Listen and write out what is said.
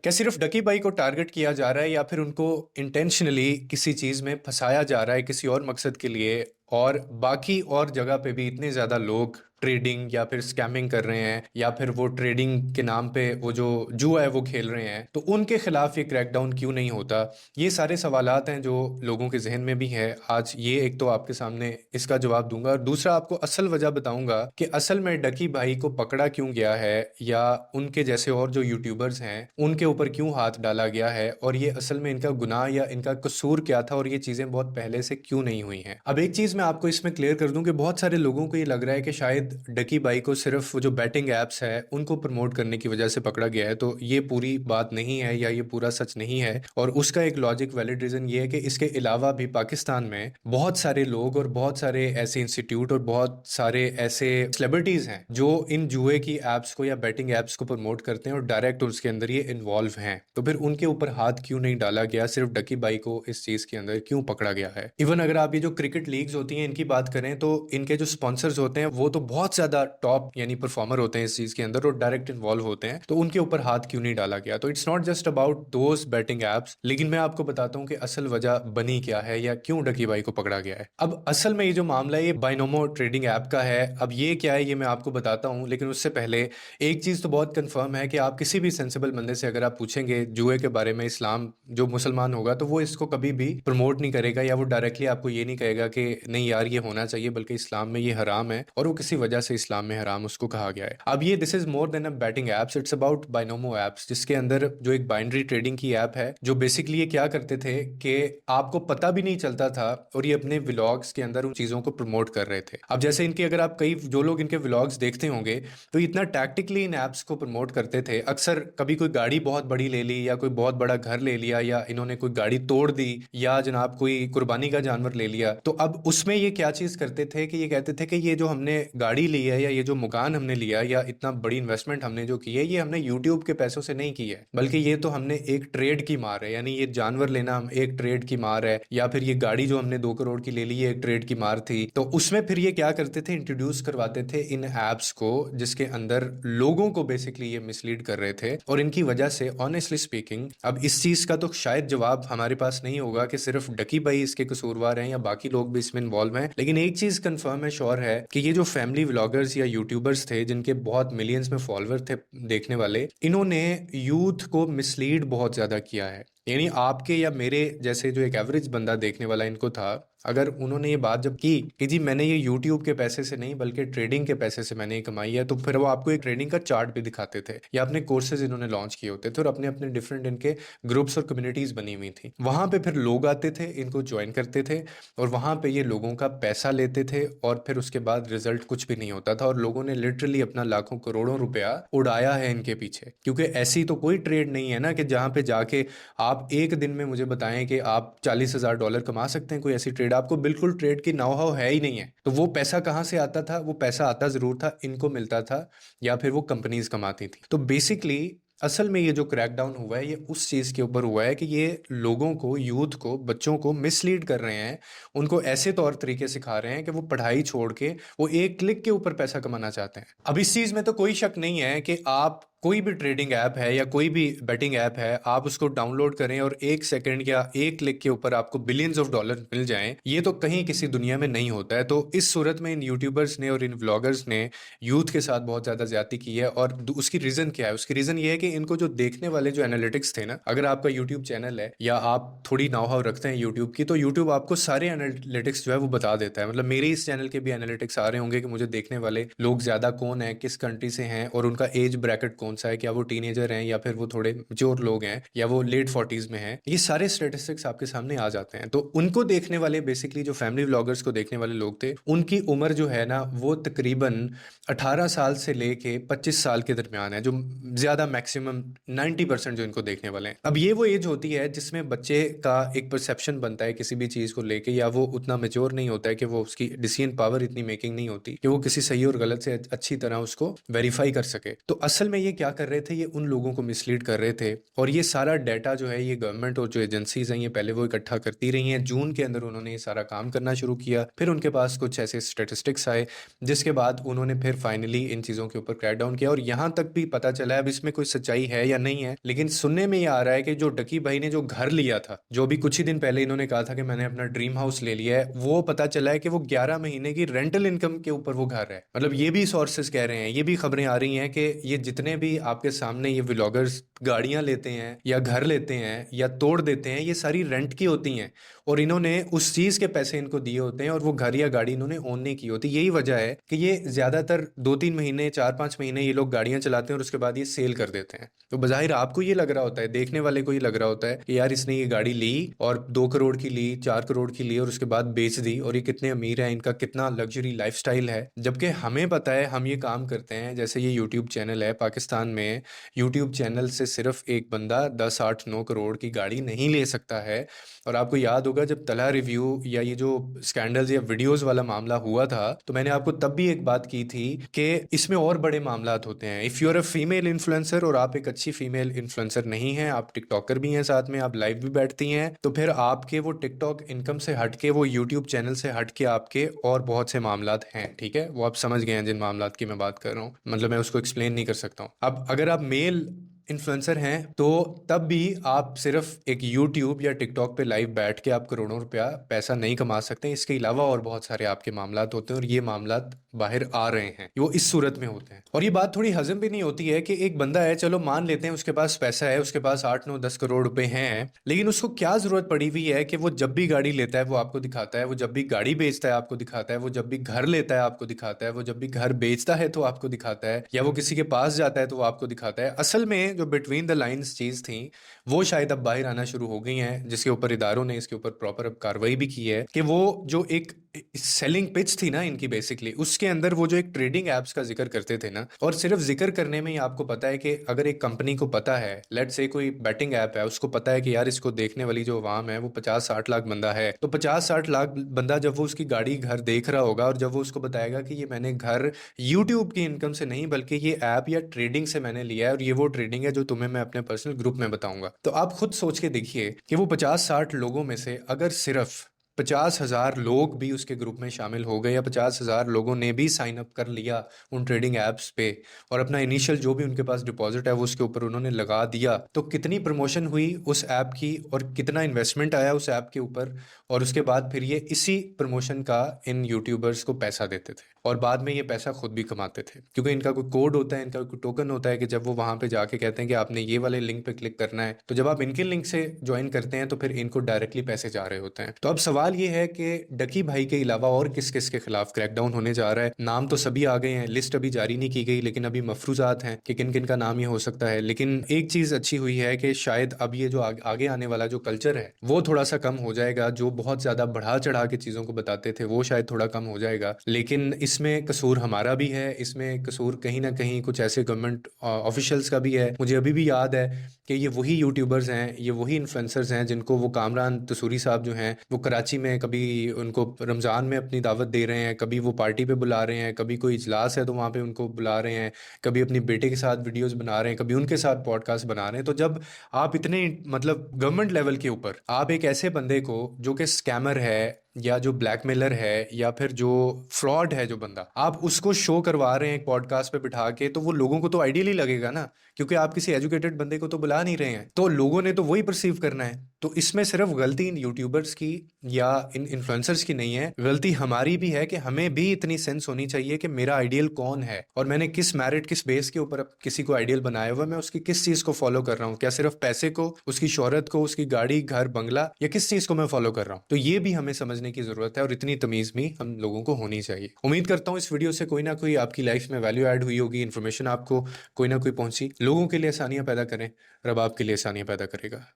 क्या सिर्फ डकी भाई को टारगेट किया जा रहा है या फिर उनको इंटेंशनली किसी चीज़ में फंसाया जा रहा है किसी और मकसद के लिए, और बाकी और जगह पे भी इतने ज़्यादा लोग ट्रेडिंग या फिर स्कैमिंग कर रहे हैं या फिर वो ट्रेडिंग के नाम पे वो जो जुआ है वो खेल रहे हैं, तो उनके खिलाफ ये क्रैकडाउन क्यों नहीं होता? ये सारे सवालात हैं जो लोगों के जहन में भी है। आज ये एक तो आपके सामने इसका जवाब दूंगा, और दूसरा आपको असल वजह बताऊंगा कि असल में डकी भाई को पकड़ा क्यों गया है, या उनके जैसे और जो यूट्यूबर्स हैं उनके ऊपर क्यों हाथ डाला गया है, और ये असल में इनका गुनाह या इनका कसूर क्या था, और ये चीज़ें बहुत पहले से क्यों नहीं हुई हैं। अब एक चीज़ मैं आपको इसमें क्लियर कर दूं कि बहुत सारे लोगों को ये लग रहा है कि शायद डकी बाई को सिर्फ वो जो बैटिंग एप्स है उनको प्रमोट करने की वजह से पकड़ा गया है, तो ये पूरी बात नहीं है या ये पूरा सच नहीं है। और उसका एक लॉजिक वैलिड रीज़न ये है कि इसके अलावा भी पाकिस्तान में बहुत सारे लोग और बहुत सारे ऐसे इंस्टीट्यूट और बहुत सारे ऐसे सेलिब्रिटीज़ हैं जो इन जुए की एप्स को या बैटिंग एप्स को प्रमोट करते हैं और डायरेक्ट उसके अंदर ये इन्वॉल्व हैं। तो फिर उनके ऊपर हाथ क्यों नहीं डाला गया, सिर्फ डकी बाई को इस चीज़ के अंदर क्यों पकड़ा गया है? इवन अगर आप ये जो क्रिकेट लीग्स होती हैं इनकी बात करें तो इनके जो स्पॉन्सर्स होते हैं वो तो बहुत ज्यादा टॉप यानी परफॉर्मर होते हैं इस चीज के अंदर और डायरेक्ट इन्वॉल्व होते हैं, तो उनके ऊपर हाथ क्यों नहीं डाला गया? तो it's not just about those betting apps, लेकिन मैं आपको बताता हूँ कि असल वजह बनी क्या है या क्यों डकी भाई को पकड़ा गया है। अब असल में ये जो मामला है ये बाइनोमो ट्रेडिंग ऐप का है। अब ये क्या है ये मैं आपको बताता हूँ, लेकिन उससे पहले एक चीज तो बहुत कंफर्म है कि आप किसी भी सेंसिबल बंदे से अगर आप पूछेंगे जुए के बारे में, इस्लाम जो मुसलमान होगा तो वो इसको कभी भी प्रमोट नहीं करेगा या वो डायरेक्टली आपको ये नहीं कहेगा कि नहीं यार ये होना चाहिए, बल्कि इस्लाम में ये हराम है और वो किसी वजह से इस्लाम में हराम उसको कहा गया है। अब ये this is more than a betting apps, it's about Binomo apps, जिसके अंदर जो एक बाइनरी ट्रेडिंग की ऐप है जो बेसिकली ये क्या करते थे कि आपको पता भी नहीं चलता था और ये अपने व्लॉग्स के अंदर उन चीजों को प्रमोट कर रहे थे। अब जैसे इनके अगर आप कई जो लोग इनके व्लॉग्स देखते होंगे तो इतना टैक्टिकली इन ऐप्स को प्रमोट करते थे। अक्सर कभी कोई गाड़ी बहुत बड़ी ले ली या कोई बहुत बड़ा घर ले लिया या इन्होंने कोई गाड़ी तोड़ दी या जनाब कोई कुर्बानी का जानवर ले लिया, तो अब उसमें ये क्या चीज करते थे कि ये कहते थे कि ये जो हमने गाड़ी ली है या ये जो मकान हमने लिया या इतना बड़ी इन्वेस्टमेंट हमने जो की है ये हमने यूट्यूब के पैसों से नहीं की है, बल्कि ये तो हमने एक ट्रेड की मार है, यानी ये जानवर लेना हम एक ट्रेड की मार है, या फिर ये गाड़ी जो हमने 2 करोड़ की ले ली ये एक ट्रेड की मार थी। तो उसमें फिर ये क्या करते थे, इंट्रोड्यूस करवाते थे इन एप्स को जिसके अंदर लोगों को बेसिकली ये मिसलीड कर रहे थे। और इनकी वजह से ऑनेस्टली स्पीकिंग अब इस चीज का तो शायद जवाब हमारे पास नहीं होगा कि सिर्फ डकी भाई इसके कसूरवार हैं या बाकी लोग भी इसमें इन्वॉल्व हैं, लेकिन एक चीज कंफर्म है, श्योर है कि ये जो फैमिली व्लॉगर्स या यूट्यूबर्स थे जिनके बहुत मिलियंस में फॉलोअर थे देखने वाले, इन्होंने यूथ को मिसलीड बहुत ज्यादा किया है। यानी आपके या मेरे जैसे जो एक एवरेज बंदा देखने वाला इनको था, अगर उन्होंने ये बात जब की कि जी मैंने ये यूट्यूब के पैसे से नहीं बल्कि ट्रेडिंग के पैसे से मैंने ये कमाई है, तो फिर वो आपको एक ट्रेडिंग का चार्ट भी दिखाते थे या अपने कोर्सेज इन्होंने लॉन्च किए होते थे और अपने अपने डिफरेंट इनके ग्रुप्स और कम्युनिटीज बनी हुई थी। वहां पे फिर लोग आते थे, इनको ज्वाइन करते थे और वहां पे ये लोगों का पैसा लेते थे और फिर उसके बाद रिजल्ट कुछ भी नहीं होता था और लोगों ने लिटरली अपना लाखों करोड़ों रुपया उड़ाया है इनके पीछे। क्योंकि ऐसी तो कोई ट्रेड नहीं है ना कि जहां पे जाके आप एक दिन में मुझे बताएं कि आप $40,000 कमा सकते हैं। कोई ऐसी ट्रेड आपको बिल्कुल ट्रेड की नाउ हाउ है ही नहीं है। तो वो पैसा कहाँ से आता था? वो पैसा आता जरूर था, इनको मिलता था या फिर वो कंपनीज कमाती थी। तो बेसिकली असल में ये जो क्रैकडाउन हुआ है ये उस चीज़ के ऊपर हुआ है कि ये लोगों को, यूथ को, बच्चों को मिसलीड कर रहे हैं, उनको ऐसे तौर तरीके सिखा रहे हैं कि वो पढ़ाई छोड़ के वो एक क्लिक के ऊपर पैसा कमाना चाहते हैं। अब इस चीज़ में तो कोई शक नहीं है कि आप कोई भी ट्रेडिंग ऐप है या कोई भी बेटिंग ऐप है, आप उसको डाउनलोड करें और 1 सेकंड या एक क्लिक के ऊपर आपको बिलियंस ऑफ डॉलर मिल जाएं, ये तो कहीं किसी दुनिया में नहीं होता है। तो इस सूरत में इन यूट्यूबर्स ने और इन व्लॉगर्स ने यूथ के साथ बहुत ज़्यादा ज्यादती की है। और उसकी रीज़न क्या है? उसकी रीज़न ये है कि इनको जो देखने वाले जो एनालिटिक्स थे ना, अगर आपका यूट्यूब चैनल है या आप थोड़ी नाव हाव रखते हैं यूट्यूब की, तो यूट्यूब आपको सारे एनालिटिक्स जो है वो बता देता है। मतलब मेरे इस चैनल के भी एनालिटिक्स आ रहे होंगे कि मुझे देखने वाले लोग ज़्यादा कौन है, किस कंट्री से हैं और उनका एज ब्रैकेट कौन कौन सा है, क्या वो टीनेजर हैं या फिर वो थोड़े मैच्योर लोग हैं या वो लेट 40s में हैं, ये सारे स्टेटिस्टिक्स आपके सामने आ जाते हैं। तो उनको देखने वाले बेसिकली जो फैमिली व्लॉगर्स को देखने वाले लोग थे, उनकी उम्र जो है ना वो तकरीबन 18 साल से लेके 25 साल के दरमियान है, जो ज़्यादा मैक्सिमम 90% जो इनको देखने वाले हैं। अब ये वो एज होती है जिसमें बच्चे का एक परसेप्शन बनता है किसी भी चीज़ को लेके, या वो उतना मेच्योर नहीं होता है कि वो उसकी डिसीजन पावर इतनी मेकिंग नहीं होती कि वो किसी सही और गलत से अच्छी तरह उसको वेरीफाई कर सके। तो असल में ये क्या कर रहे थे, ये उन लोगों को मिसलीड कर रहे थे, और ये सारा डाटा जो है ये गवर्नमेंट और जो एजेंसीज हैं ये पहले वो इकट्ठा करती रही हैं। जून के अंदर उन्होंने ये सारा काम करना शुरू किया, फिर उनके पास कुछ ऐसे स्टेटिस्टिक्स आए जिसके बाद उन्होंने फिर फाइनली इन चीज़ों के ऊपर क्रैक डाउन किया, और यहाँ तक भी पता चला है, अब इसमें कोई सच्चाई है या नहीं है, लेकिन सुनने में ये आ रहा है कि जो डकी भाई ने जो घर लिया था, जो भी कुछ ही दिन पहले इन्होंने कहा था कि मैंने अपना ड्रीम हाउस ले लिया है, वो पता चला है कि वो 11 महीने की रेंटल इनकम के ऊपर वो घर है। मतलब ये भी सोर्सेज कह रहे हैं, ये भी खबरें आ रही हैं कि ये जितने भी आपके सामने ये व्लॉगर्स गाड़ियां लेते हैं या घर लेते हैं या तोड़ देते हैं, ये सारी रेंट की होती हैं, और इन्होंने उस चीज़ के पैसे इनको दिए होते हैं, और वो घर या गाड़ी इन्होंने ओन नहीं की होती। यही वजह है कि ये ज़्यादातर 2-3 महीने 4-5 महीने ये लोग गाड़ियां चलाते हैं और उसके बाद ये सेल कर देते हैं। तो बज़ाहिर आपको ये लग रहा होता है, देखने वाले को ये लग रहा होता है कि यार इसने ये गाड़ी ली और 2 करोड़ की ली, 4 करोड़ की ली और उसके बाद बेच दी, और ये कितने अमीर हैं, इनका कितना लग्जरी लाइफस्टाइल है। जबकि हमें पता है हम ये काम करते हैं, जैसे ये यूट्यूब चैनल है, पाकिस्तान में यूट्यूब चैनल से सिर्फ एक बंदा 10, 8, 9 करोड़ की गाड़ी नहीं ले सकता है। और आपको याद होगा जब तला रिव्यू या ये जो स्कैंडल्स या वीडियोस वाला मामला हुआ था, तो मैंने आपको तब भी एक बात की थी कि इसमें और बड़े मामलात होते हैं। If you are a female influencer और आप एक अच्छी फीमेल इन्फ्लुएंसर नहीं हैं, आप टिकटॉकर भी हैं, साथ में आप लाइव भी बैठती हैं, तो फिर आपके वो टिकटॉक इनकम से हट के, वो यूट्यूब चैनल से हट के आपके और बहुत से मामलात हैं। ठीक है, वो आप समझ गए हैं जिन मामलात की मैं बात कर रहा हूँ, मतलब मैं उसको एक्सप्लेन नहीं कर सकता हूँ। अब अगर आप मेल इन्फ्लुएंसर हैं तो तब भी आप सिर्फ एक यूट्यूब या टिकटॉक पे लाइव बैठ के आप करोड़ों रुपया पैसा नहीं कमा सकते। इसके अलावा और बहुत सारे आपके मामलात होते हैं, और ये मामलात बाहर आ रहे हैं, वो इस सूरत में होते हैं। और ये बात थोड़ी हजम भी नहीं होती है कि एक बंदा है, चलो मान लेते हैं उसके पास पैसा है, उसके पास 8-9-10 करोड़ रुपए हैं, लेकिन उसको क्या जरूरत पड़ी हुई है कि वो जब भी गाड़ी लेता है वो आपको दिखाता है, वो जब भी गाड़ी बेचता है आपको दिखाता है, वो जब भी घर लेता है आपको दिखाता है, वो जब भी घर बेचता है तो आपको दिखाता है, या वो किसी के पास जाता है तो वो आपको दिखाता है। असल में जो बिटवीन द लाइंस चीज़ थी वो शायद अब बाहर आना शुरू हो गई हैं, जिसके ऊपर इदारों ने इसके ऊपर प्रॉपर अब कार्रवाई भी की है कि वो जो एक सेलिंग पिच थी ना इनकी, बेसिकली उसके अंदर वो जो एक ट्रेडिंग एप्स का जिक्र करते थे ना, और सिर्फ जिक्र करने में ही आपको पता है कि अगर एक कंपनी को पता है, लेट से कोई बैटिंग ऐप है, उसको पता है कि यार इसको देखने वाली जो अवाम है वो 50-60 लाख बंदा है, तो 50-60 लाख बंदा जब वो उसकी गाड़ी घर देख रहा होगा और जब वो उसको बताएगा कि ये मैंने घर यूट्यूब की इनकम से नहीं बल्कि ये ऐप या ट्रेडिंग से मैंने लिया है, और ये वो ट्रेडिंग है जो तुम्हें मैं अपने पर्सनल ग्रुप में बताऊंगा, तो आप खुद सोच के देखिए कि वो 50-60 लोगों में से अगर सिर्फ 50,000 लोग भी उसके ग्रुप में शामिल हो गए, या 50,000 लोगों ने भी साइन अप कर लिया उन ट्रेडिंग ऐप्स पे, और अपना इनिशियल जो भी उनके पास डिपॉजिट है वो उसके ऊपर उन्होंने लगा दिया, तो कितनी प्रमोशन हुई उस ऐप की और कितना इन्वेस्टमेंट आया उस ऐप के ऊपर, और उसके बाद फिर ये इसी प्रमोशन का इन यूट्यूबर्स को पैसा देते थे, और बाद में ये पैसा खुद भी कमाते थे, क्योंकि इनका कोई कोड होता है, इनका कोई टोकन होता है कि जब वो वहाँ पे जाके कहते हैं कि आपने ये वाले लिंक पे क्लिक करना है, तो जब आप इनके लिंक से ज्वाइन करते हैं तो फिर इनको डायरेक्टली पैसे जा रहे होते हैं। तो अब सवाल ये है कि डकी भाई के अलावा और किस किस के खिलाफ क्रैकडाउन होने जा रहा है। नाम तो सभी आ गए हैं, लिस्ट अभी जारी नहीं की गई, लेकिन अभी मफरूजात हैं कि किन किन का नाम ये हो सकता है। लेकिन एक चीज़ अच्छी हुई है कि शायद अब ये जो आगे आने वाला जो कल्चर है वो थोड़ा सा कम हो जाएगा, जो बहुत ज़्यादा बढ़ा चढ़ा के चीज़ों को बताते थे वो शायद थोड़ा कम हो जाएगा। लेकिन इसमें कसूर हमारा भी है, इसमें कसूर कहीं ना कहीं कुछ ऐसे गवर्नमेंट ऑफिशियल्स का भी है। मुझे अभी भी याद है कि ये वही यूट्यूबर्स हैं, ये वही इन्फ्लुएंसर्स हैं जिनको वो कामरान तसूरी साहब जो हैं वो कराची में कभी उनको रमज़ान में अपनी दावत दे रहे हैं, कभी वो पार्टी पे बुला रहे हैं, कभी कोई इजलास है तो वहाँ पे उनको बुला रहे हैं, कभी अपनी बेटे के साथ वीडियोस बना रहे हैं, कभी उनके साथ पॉडकास्ट बना रहे हैं। तो जब आप इतने मतलब गवर्नमेंट लेवल के ऊपर आप एक ऐसे बंदे को जो कि स्कैमर है या जो ब्लैकमेलर है या फिर जो फ्रॉड है जो बंदा, आप उसको शो करवा रहे हैं एक पॉडकास्ट पे बिठा के, तो वो लोगों को तो आइडियली लगेगा ना, क्योंकि आप किसी एजुकेटेड बंदे को तो बुला नहीं रहे हैं, तो लोगों ने तो वही परसीव करना है। तो इसमें सिर्फ गलती इन यूट्यूबर्स की या इन इन्फ्लुएंसर्स की नहीं है, गलती हमारी भी है कि हमें भी इतनी सेंस होनी चाहिए कि मेरा आइडियल कौन है और मैंने किस मेरिट, किस बेस के ऊपर किसी को आइडियल बनाया हुआ, मैं उसकी किस चीज को फॉलो कर रहा हूँ। क्या सिर्फ पैसे को, उसकी शोहरत को, उसकी गाड़ी, घर, बंगला, या किस चीज को मैं फॉलो कर रहा हूँ? तो ये भी हमें समझने की जरूरत है और इतनी तमीज भी हम लोगों को होनी चाहिए। उम्मीद करता हूँ इस वीडियो से कोई ना कोई आपकी लाइफ में वैल्यू ऐड हुई होगी, इन्फॉर्मेशन आपको कोई ना कोई पहुंची। लोगों के लिए आसानियां पैदा करें, रब आपके लिए आसानियां पैदा करेगा।